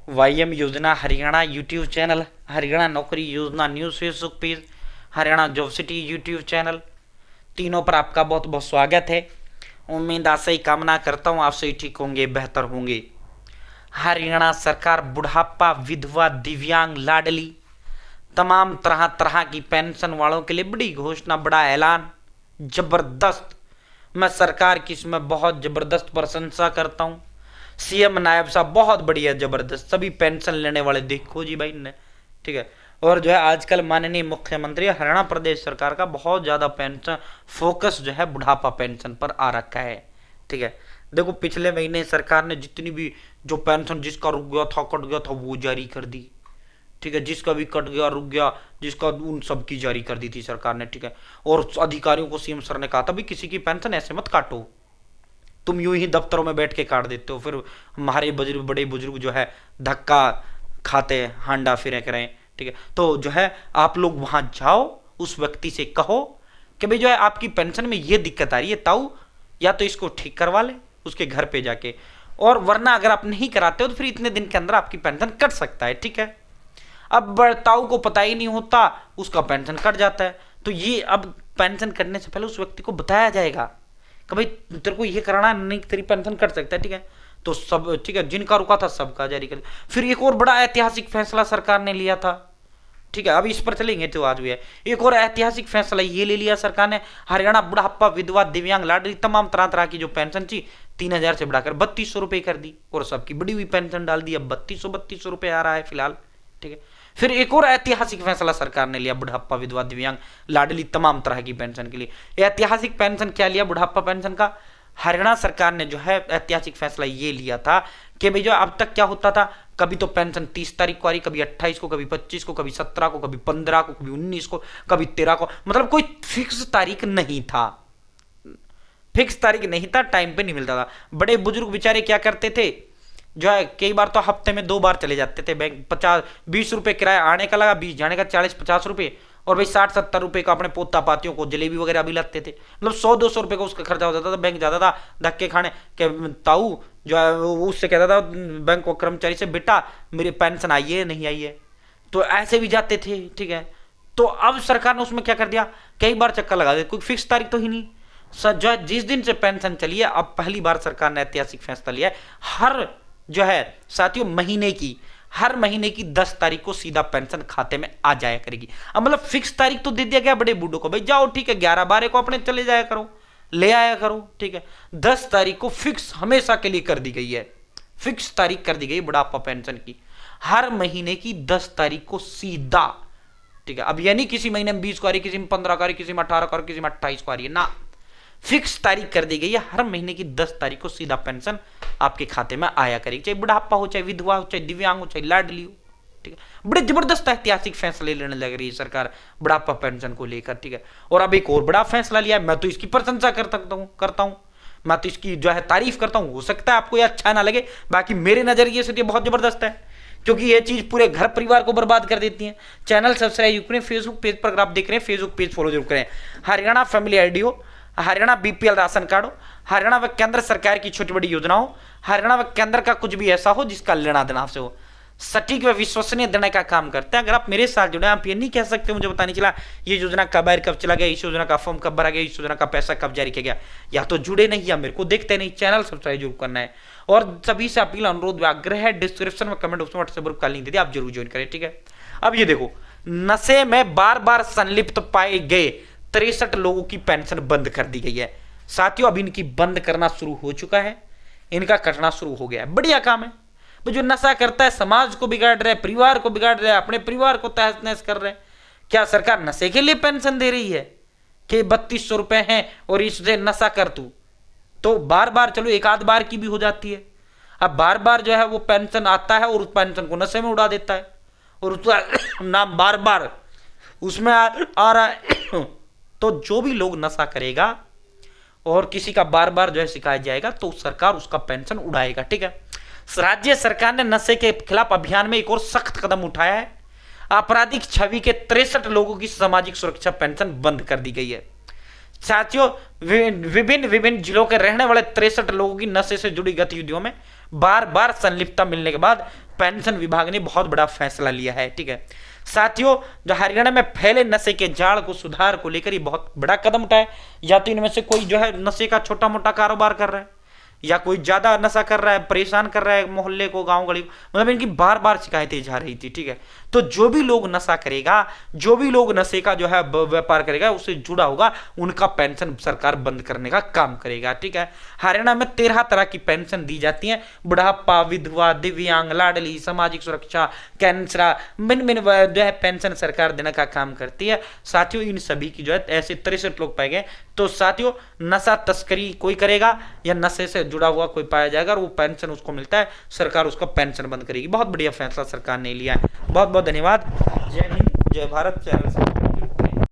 वाईएम योजना Haryana YouTube channel, Haryana नौकरी योजना news Facebook page, Haryana job city YouTube channel, तीनों पर आपका बहुत बहुत स्वागत है। उम्मीद आशा ही कामना करता हूँ आप सही ठीक होंगे, बेहतर होंगे। हरियाणा सरकार बुढ़ापा, विधवा, दिव्यांग, लाडली तमाम तरह तरह की पेंशन वालों के लिए बड़ी घोषणा, बड़ा ऐलान, जबरदस्त। मैं सरकार की इसमें बहुत जबरदस्त प्रशंसा करता हूँ। सीएम नायब साहब बहुत बढ़िया, जबरदस्त। सभी पेंशन लेने वाले देखो जी भाई ने, ठीक है। और जो है आजकल माननीय मुख्यमंत्री हरियाणा प्रदेश सरकार का बहुत ज्यादा पेंशन फोकस जो है बुढ़ापा पेंशन पर आ रखा है, ठीक है। देखो पिछले महीने सरकार ने जितनी भी जो पेंशन जिसका रुक गया था, कट गया था, वो जारी कर दी, ठीक है। जिसका भी कट गया, रुक गया, जिसका उन सब की जारी कर दी थी सरकार ने, ठीक है। और अधिकारियों को सीएम सर ने कहा था भी किसी की पेंशन ऐसे मत काटो, तुम यूं ही दफ्तरों में बैठ के काट देते हो, फिर हमारे बुजुर्ग, बड़े बुजुर्ग जो है धक्का खाते हैं, हांडा फिरे करें, ठीक है। तो जो है आप लोग वहां जाओ, उस व्यक्ति से कहो कि भाई जो है आपकी पेंशन में ये दिक्कत आ रही है ताऊ, या तो इसको ठीक करवा ले उसके घर पे जाके, और वरना अगर आप नहीं कराते हो तो फिर इतने दिन के अंदर आपकी पेंशन कट सकता है, ठीक है। अब ताऊ को पता ही नहीं होता, उसका पेंशन कट जाता है। तो ये अब पेंशन कटने से पहले उस व्यक्ति को बताया जाएगा कि भाई तेरे को ये कराना नहीं, तेरी पेंशन कट सकता है, ठीक है। तो सब ठीक है, जिनका रुका था सबका जारी कर। फिर एक और बड़ा ऐतिहासिक फैसला सरकार ने लिया था, ठीक है। अभी इस पर चलेंगे तो आज भी है। एक और ऐतिहासिक फैसला ये ले लिया सरकार ने, हरियाणा बुढ़ापा, विधवा, दिव्यांग, लाडली तमाम तरह तरह की जो पेंशन थी 3,000 से बढ़ाकर 3,200 रुपए कर दी, और सबकी बड़ी हुई पेंशन डाल दी। अब 3,200 रुपए आ रहा है फिलहाल, ठीक है। फिर एक और ऐतिहासिक फैसला सरकार ने लिया बुढ़ापा, विधवा, दिव्यांग, लाडली तमाम तरह की पेंशन के लिए। ऐतिहासिक पेंशन क्या लिया बुढ़ापा पेंशन का? हरियाणा सरकार ने जो है ऐतिहासिक फैसला ये लिया था कि भाई जो अब तक क्या होता था, कभी तो पेंशन 30 तारीख को आ रही, कभी 28 को, कभी 25 को, कभी 17 को, कभी 15 को, कभी 19 को, कभी 13 को, मतलब कोई फिक्स तारीख नहीं था, फिक्स तारीख नहीं था, टाइम पे नहीं मिलता था। बड़े बुजुर्ग बेचारे क्या करते थे, जो है कई बार तो हफ्ते में 2 बार चले जाते थे बैंक। 50-20 रुपए किराया आने का लगा, 20 जाने का, 40-50 रुपए, और भाई 60-70 रुपए का अपने पोता पातियों को जलेबी वगैरह भी लगते थे। मतलब 100-200 रुपए का उसका खर्चा हो जाता था। बैंक जाता था धक्के खाने के, ताऊ जो है उससे कहता था बैंक को कर्मचारी से, बेटा मेरी पेंशन आई है नहीं आई है, तो ऐसे भी जाते थे, ठीक है। तो अब सरकार ने उसमें क्या कर दिया, कई बार चक्कर लगा दिया, कोई फिक्स तारीख तो ही नहीं। जो है जिस दिन से पेंशन चली है, अब पहली बार सरकार ने ऐतिहासिक फैसला लिया है, हर जो है साथियों हर महीने की 10 तारीख को सीधा पेंशन खाते में आ जाया करेगी। अब मतलब फिक्स तारीख तो दे दिया गया बड़े बूढ़ों को, भाई जाओ ठीक है 11-12 को अपने चले जाया करो, ले आया करो, ठीक है। 10 तारीख को फिक्स हमेशा के लिए कर दी गई है, फिक्स तारीख कर दी गई बुढ़ापा पेंशन की, हर महीने की 10 तारीख को सीधा, ठीक है। अब यानी किसी महीने में 20 को आ रही, किसी में 15 को आ रही, किसी में 18 को आ रही, किसी में 28 को आ रही है ना, फिक्स तारीख कर दी गई है, हर महीने की 10 तारीख को सीधा पेंशन आपके खाते में आया करेगी, चाहे बुढ़ापा हो, चाहे विधवा हो, चाहे दिव्यांग हो, चाहे लाडली हो, ठीक है। बड़े जबरदस्त ऐतिहासिक फैसले लेने लग रही है सरकार बुढ़ापा पेंशन को लेकर, ठीक है। और अब एक और बड़ा फैसला लिया है, मैं तो इसकी प्रशंसा करता हूं, मैं तो इसकी जो है तारीफ करता हूं। हो सकता है आपको ये अच्छा ना लगे, बाकी मेरे नजरिए से ये बहुत जबरदस्त है, क्योंकि ये चीज पूरे घर परिवार को बर्बाद कर देती है। चैनल सब्सक्राइब करें, फेसबुक पेज पर अगर आप देख रहे हैं फेसबुक पेज फॉलो जरूर करें। हरियाणा फैमिली आईडी हो, हरियाणा बीपीएल राशन कार्ड हो, हरियाणा व केंद्र सरकार की छोटी बड़ी योजना हो, हरियाणा व केंद्र का कुछ भी ऐसा हो जिसका लेना देना आपसे हो, सटीक व विश्वसनीय देने का काम करते हैं। अगर आप मेरे साथ जुड़े, आप ये नहीं कह सकते मुझे पता नहीं चला ये योजना कब आयर कब चला गया, इस योजना का फॉर्म कब भरा गया, इस योजना का पैसा कब जारी किया गया, या तो जुड़े नहीं या मेरे को देखते नहीं। चैनल सब्सक्राइब जरूर करना है, और सभी से अपील, अनुरोध, आग्रह है, डिस्क्रिप्शन में कमेंट बॉक्स में व्हाट्सएप ग्रुप का लिंक दे दिया, आप जरूर ज्वाइन करें, ठीक है। अब ये देखो, नशे में बार बार संलिप्त पाए गए 63 लोगों की पेंशन बंद कर दी गई है साथियों। अब इनकी बंद करना शुरू हो चुका है, इनका कटना शुरू हो गया है, बढ़िया काम है। तो जो नशा करता है समाज को बिगाड़ रहा है, परिवार को बिगाड़ रहा है, अपने परिवार को तहस नहस कर रहे हैं। क्या सरकार नशे के लिए पेंशन दे रही है कि 3,200 रुपए हैं और इससे नशा कर तू? तो बार बार, चलो एक आध बार की भी हो जाती है, अब बार बार जो है वो पेंशन आता है और उस पेंशन को नशे में उड़ा देता है, और उसका नाम बार बार उसमें आ रहा है। तो जो भी लोग नशा करेगा और किसी का बार बार जो है शिकायत जाएगा, तो सरकार उसका पेंशन उड़ाएगा, ठीक है। राज्य सरकार ने नशे के खिलाफ अभियान में एक और सख्त कदम उठाया है। आपराधिक छवि के 63 लोगों की सामाजिक सुरक्षा पेंशन बंद कर दी गई है साथियों। विभिन्न जिलों के रहने वाले 63 लोगों की नशे से जुड़ी गतिविधियों में बार बार संलिप्तता मिलने के बाद पेंशन विभाग ने बहुत बड़ा फैसला लिया है। ठीक है साथियों, जो हरियाणा में फैले नशे के जाल को सुधार को लेकर ये बहुत बड़ा कदम उठाए। या तो इनमें से कोई जो है नशे का छोटा मोटा कारोबार कर रहा है, या कोई ज्यादा नशा कर रहा है, परेशान कर रहा है मोहल्ले को, गांव गली को, मतलब इनकी बार बार शिकायतें जा रही थी। ठीक है, तो जो भी लोग नशा करेगा, जो भी लोग नशे का जो है व्यापार करेगा, उससे जुड़ा होगा, उनका पेंशन सरकार बंद करने का काम करेगा। ठीक है, हरियाणा में 13 तरह की पेंशन दी जाती है, बुढ़ापा, विधवा, दिव्यांग, लाडली, सामाजिक सुरक्षा, कैंसर, मिन मिन जो है पेंशन सरकार देने का काम करती है। साथियों इन सभी की जो है ऐसे 63 लोग पाए गए। तो साथियों नशा तस्करी कोई करेगा या नशे से जुड़ा हुआ कोई पाया जाएगा और वो पेंशन उसको मिलता है, सरकार उसका पेंशन बंद करेगी। बहुत बढ़िया फैसला सरकार ने लिया है। बहुत बहुत धन्यवाद। जय हिंद, जय भारत। चैनल से